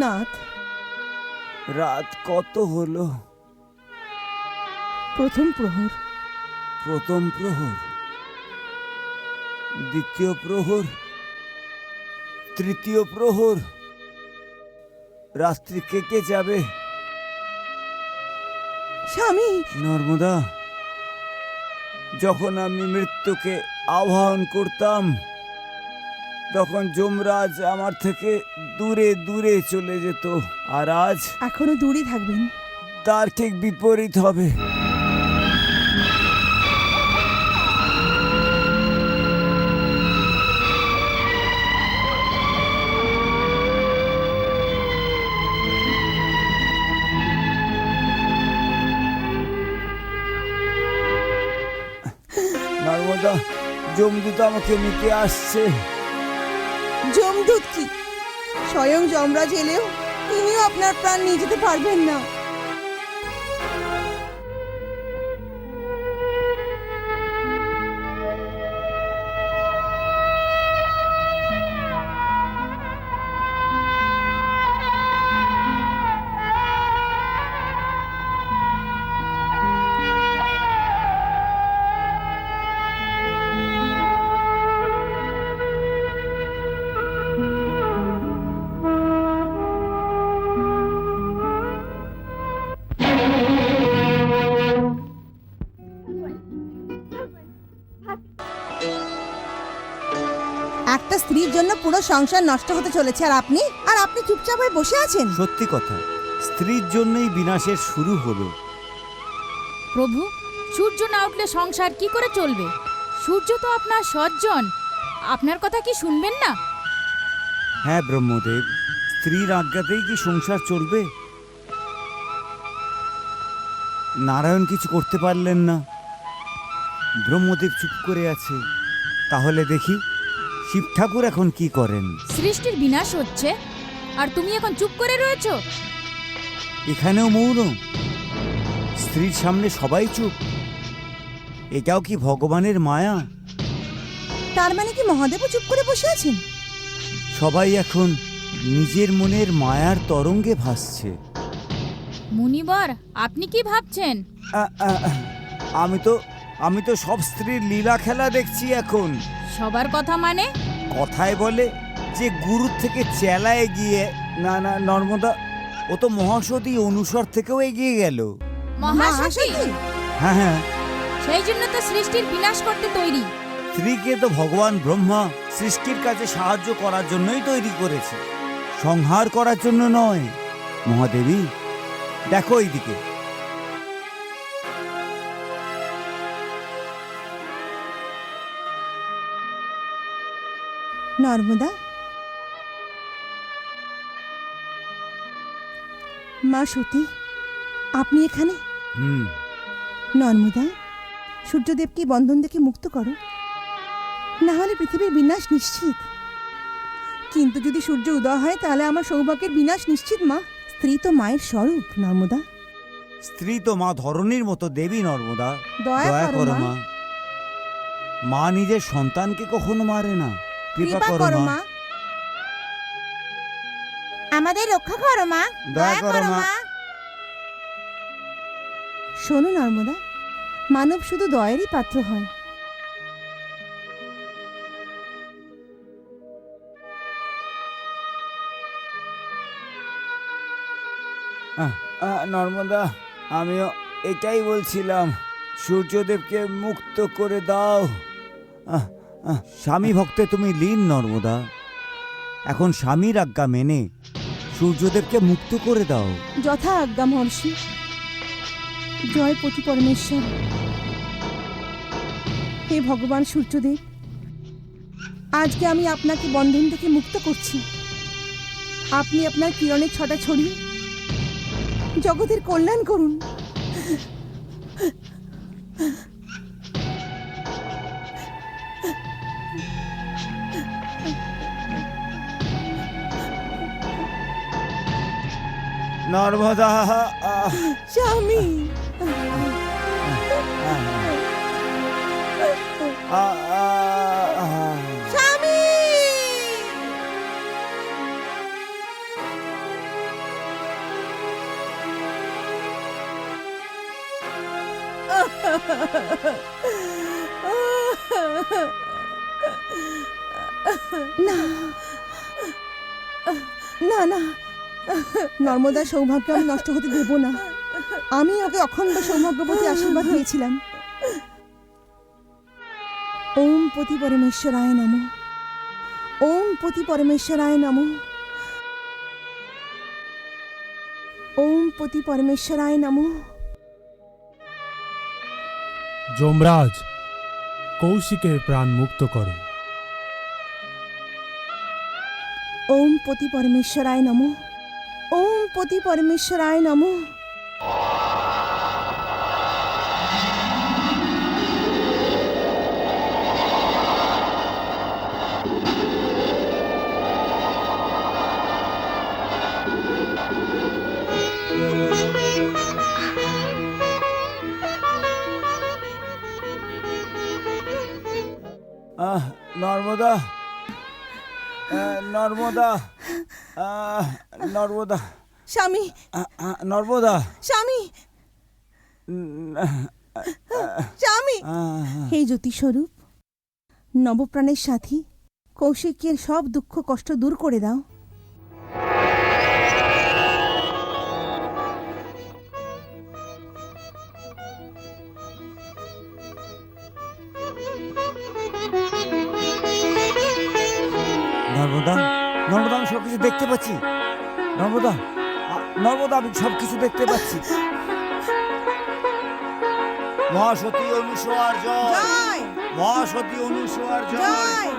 নাথ, রাত কত হলো? প্রথম প্রহর। প্রথম প্রহর, দ্বিতীয় প্রহর, তৃতীয় প্রহর। রাত্রি কেটে যাবে। স্বামী, নর্মদা, যখন আমি মৃত্যুকে আহ্বান করতাম তখন যমরাজ আমার থেকে দূরে দূরে চলে যেত, আর আজ এখনো দূরে থাকবেন। তার ঠিক বিপরীত হবে। নর্মদা, যমদূত আমাকে নিতে আসছে। যমদূত কি? স্বয়ং যমরাজ এলেও তিনিও আপনার প্রাণ নিয়ে যেতে পারবেন না। একটা স্ত্রীর জন্য পুরো সংসার নষ্ট হতে চলেছে, আর আপনি চুপচাপ হয়ে বসে আছেন। সত্যি কথা, স্ত্রীর জন্যই বিনাশের শুরু হলো। প্রভু, সূর্য না উঠলে সংসার কি করে চলবে? সূর্য তো আপনার সজ্জন, আপনার কথা কি শুনবেন না? হ্যাঁ ব্রহ্মদেব, স্ত্রীর আজ্ঞাতেই কি সংসার চলবে? নারায়ণ কিছু করতে পারলেন না, ব্রহ্মদেব চুপ করে আছে। তাহলে দেখি শিব ঠাকুর এখন কি করেন। সৃষ্টির বিনাশ হচ্ছে আর তুমি এখন চুপ করে রয়েছো? এখানেও মৌন, স্ত্রীর সামনে সবাই চুপ। এটাও কি ভগবানের মায়া? তার মানে কি মহাদেবও চুপ করে বসে আছেন? সবাই এখন নিজের মনের মায়ার তরঙ্গে ভাসছে। মুনিবর, আপনি কি ভাবছেন? আমি তো সব স্ত্রীর লীলা খেলা দেখছি এখন। সবার কথা মানে? কথায় বলে যে গুরুর থেকে চেলা এগিয়ে, না না নর্মদা, ও তো মহাসতী অনুসর থেকেও এগিয়ে গেল। মহাসতী? হ্যাঁ হ্যাঁ, সেই জন্য তো সৃষ্টির বিনাশ করতে তৈরি। স্ত্রীকে তো ভগবান ব্রহ্মা সৃষ্টির কাছে সাহায্য করার জন্যই তৈরি করেছে, সংহার করার জন্য নয়। মহাদেবী, দেখো এইদিকে। নর্মদা, মা সতী, আপনি এখানে? নর্মদা, সূর্যদেবকে বন্ধন থেকে মুক্ত করো, না হলে পৃথিবীর বিনাশ নিশ্চিত। কিন্তু যদি সূর্য উদয় হয় তাহলে আমার সৌভাগ্যের বিনাশ নিশ্চিত। মা, স্ত্রী তো মায়ের স্বরূপ। নর্মদা, স্ত্রী তো মা ধরণীর মতো দেবী। নর্মদা, দয়া করো মা। মা নিজের সন্তানকে কখনো মারে না। কৃপা করো মা। আমাদের রক্ষা করো মা। দয়া করো মা। শোনো নর্মদা, মানব শুধু দয়েরই পাত্র হয়। নর্মদা, আমিও এটাই বলছিলাম, সূর্যদেবকে মুক্ত করে দাও। স্বামী ভক্তে তুমি লীন নর্মদা, এখন স্বামীর আজ্ঞা মেনে সূর্যদেবকে মুক্ত করে দাও। যথা আজ্ঞা মহর্ষি। জয় পতি পরমেশ্বর। হে ভগবান সূর্যদেব, আজকে আমি আপনাকে বন্ধন থেকে মুক্ত করছি। আপনি আপনার কিরণের ছটা ছড়িয়ে জগতের কল্যাণ করুন। নর্মদা, স্বামী, স্বামী। না না না, নর্মদার সৌভাগ্য আমি নষ্ট হতে দেব না। আমি ওকে অখণ্ড সৌভাগ্যবতী আশীর্বাদ দিয়েছিলাম। ওম পতি পরমেশ্বরায় নমঃ। ওম পতি পরমেশ্বরায় নমঃ। ওম পতি পরমেশ্বরায় নমঃ। যমরাজ, কৌশিকের প্রাণ মুক্ত করো। ওম পতি পরমেশ্বরায় নমঃ। ওম পতি পরমেশ্বরায় নমঃ। নর্মদা, নর্মদা, নর্মদা, স্বামী, নর্মদা, স্বামী, স্বামী। হে জ্যোতিস্বরূপ, নবপ্রাণের সাথী, কৌশিকের সব দুঃখ কষ্ট দূর করে দাও। নর্মদা, নর্মদা, আমি সব কিছু দেখতে পাচ্ছি। নর্মদা, নর্মদা, আমি সব কিছু দেখতে পাচ্ছি। মহাসতী অনুসোয়ার জয়, জয় মহাসতী অনুসোয়ার জয়। জয়।